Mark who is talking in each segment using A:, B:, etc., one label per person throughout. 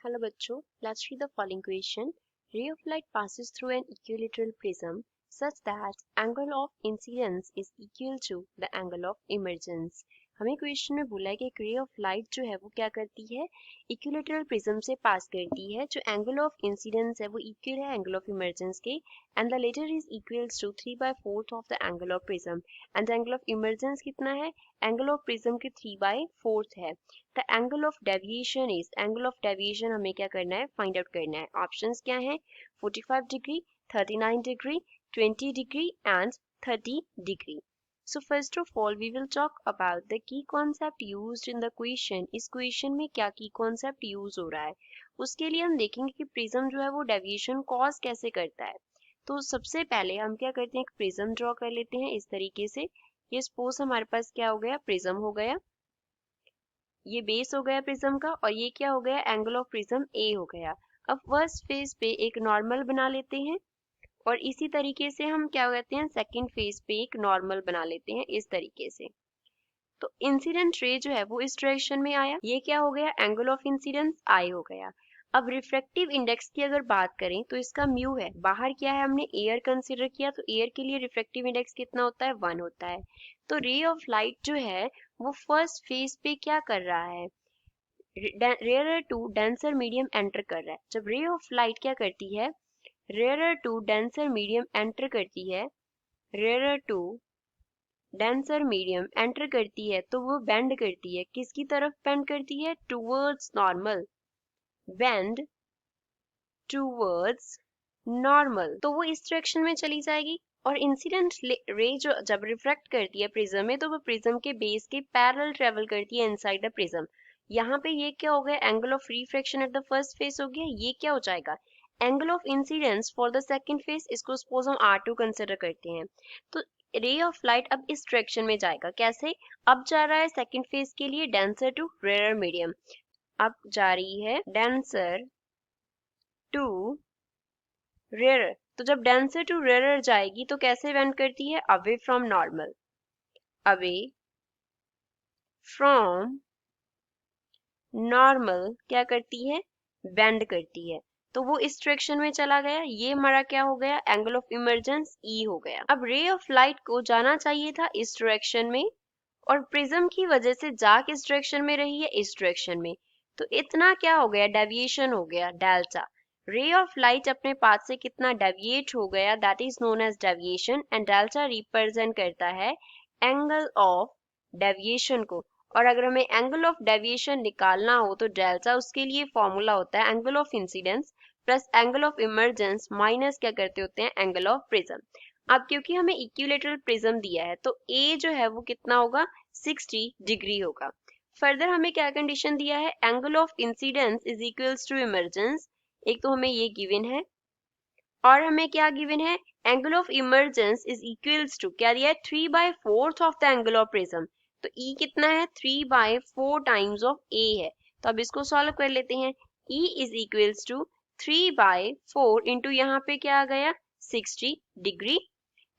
A: Hello बच्चों, let's read the following question. Ray of light passes through an equilateral prism such that angle of incidence is equal to the angle of emergence. हमें question में बोला है कि एक ray of light जो है वो क्या करती है, इक्विलेटरल प्रिज्म से पास करती है, जो एंगल ऑफ इंसिडेंस है वो इक्वल है एंगल ऑफ इमर्जेंस के, and the latter is equals to 3/4 of the angle of prism, and the angle of emergence कितना है, एंगल ऑफ प्रिज्म के 3/4 है. The angle of deviation is, angle of deviation हमें क्या करना है, फाइंड आउट करना है. ऑप्शंस क्या हैं, 45 degree, 39 degree, 20 degree and 30 degree. So first of all we will talk about the key concept used in the question. इस question में क्या key concept use हो रहा है, उसके लिए हम देखेंगे कि प्रिज्म जो है वो डेविएशन कॉज कैसे करता है. तो सबसे पहले हम क्या करते हैं, एक प्रिज्म ड्रॉ कर लेते हैं इस तरीके से. ये सपोज हमारे पास क्या हो गया, प्रिज्म हो गया, ये बेस हो गया प्रिज्म का, और ये क्या हो गया, एंगल ऑफ प्रिज्म ए हो गया. अब फर्स्ट फेज पे एक नॉर्मल बना लेते हैं, और इसी तरीके से हम क्या कहते हैं, सेकंड फेज पे एक नॉर्मल बना लेते हैं इस तरीके से. तो इंसिडेंट रे जो है वो इस डायरेक्शन में आया, ये क्या हो गया, एंगल ऑफ इंसिडेंस आई हो गया. अब रिफ्रैक्टिव इंडेक्स की अगर बात करें तो इसका म्यू है, बाहर क्या है, हमने एयर कंसीडर किया, तो एयर के लिए रिफ्रैक्टिव इंडेक्स कितना होता है, 1 होता है. तो रे ऑफ लाइट जो है वो फर्स्ट फेज पे क्या कर रहा है, rare to denser medium enter कर रहा है. जब रे ऑफ लाइट क्या करती है, rare to denser medium enter करती है, rare to denser medium enter करती है, तो वो बेंड करती है, किसकी तरफ बेंड करती है, towards normal, bend towards normal, तो वो इस डायरेक्शन में चली जाएगी. और इंसिडेंट रे जो जब रिफ्रैक्ट करती है प्रिज्म में, तो वो प्रिज्म के बेस के पैरेलल ट्रेवल करती है इनसाइड द प्रिज्म. यहाँ पे ये क्या हो गया, angle of refraction at the first face हो गया, ये क्या हो जाएगा, angle of incidence for the second face. इसको सपोज हम R2 कंसिडर करते हैं, तो रे ऑफ लाइट अब इस डायरेक्शन में जाएगा, कैसे, अब जा रहा है सेकंड फेस के लिए डेंसर टू रेयर मीडियम, अब जा रही है डेंसर टू रेयर. तो जब डेंसर टू रेयर जाएगी तो कैसे बेंड करती है, away from normal, away from normal क्या करती है, बेंड करती है. तो वो इस डायरेक्शन में चला गया, ये हमारा क्या हो गया, एंगल ऑफ इमर्जेंस ई हो गया. अब रे ऑफ लाइट को जाना चाहिए था इस डायरेक्शन में, और प्रिज्म की वजह से जा किस डायरेक्शन में रही है, इस डायरेक्शन में. तो इतना क्या हो गया, डेविएशन हो गया, डेल्टा. रे ऑफ लाइट अपने पाथ से कितना डेविएट हो गया, that is known as deviation, and delta represent करता है एंगल ऑफ डेविएशन को. और अगर हमें एंगल ऑफ डेविएशन निकालना हो तो डेल्टा उसके लिए फॉर्मूला होता है angle of incidence plus angle of emergence minus क्या करते होते हैं, एंगल ऑफ प्रिज्म. अब क्योंकि हमें इक्विलेटरल प्रिज्म दिया है तो ए जो है वो कितना होगा, 60 डिग्री होगा. फर्दर हमें क्या कंडीशन दिया है, angle of incidence is equals to emergence, एक तो हमें ये गिवन है, और हमें क्या गिवन है, angle of emergence is equals to क्या दिया है, 3/4 of the angle of prism. तो E कितना है, 3/4 टाइम्स ऑफ A है. तो अब इसको सॉल्व कर लेते हैं. E is equals to 3/4 into यहाँ पे क्या आ गया, 60 डिग्री.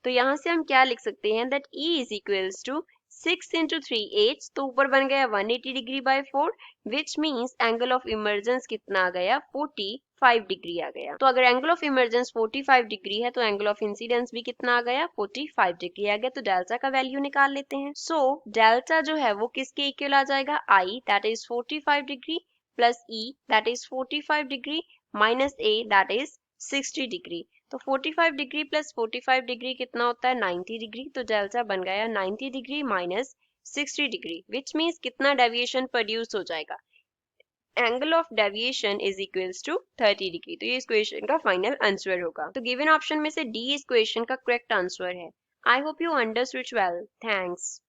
A: तो यहाँ से हम क्या लिख सकते हैं, that E is equals to 6 into 3 8, तो ऊपर बन गया 180 degree by 4, which means angle of emergence कितना आ गया, 45 डिग्री आ गया. तो अगर एंगल ऑफ इमर्जेंस 45 डिग्री है तो एंगल ऑफ इंसिडेंस भी कितना आ गया, 45 डिग्री आ गया. तो डेल्टा का वैल्यू निकाल लेते हैं. सो डेल्टा जो है वो किसके इक्वल आ जाएगा, I that is 45 degree plus E that is 45 degree minus A that is 60 degree. तो 45 डिग्री प्लस 45 डिग्री कितना होता है, 90 डिग्री. तो डेल्टा बन गया 90 degree minus 60 degree, which means कितना डेविएशन प्रोड्यूस हो जाएगा, angle of deviation is equals to 30 degree. तो ये इस क्वेश्चन का फाइनल आंसर होगा. तो गिवन ऑप्शन में से डी इस क्वेश्चन का करेक्ट आंसर है. I hope you understood well. Thanks.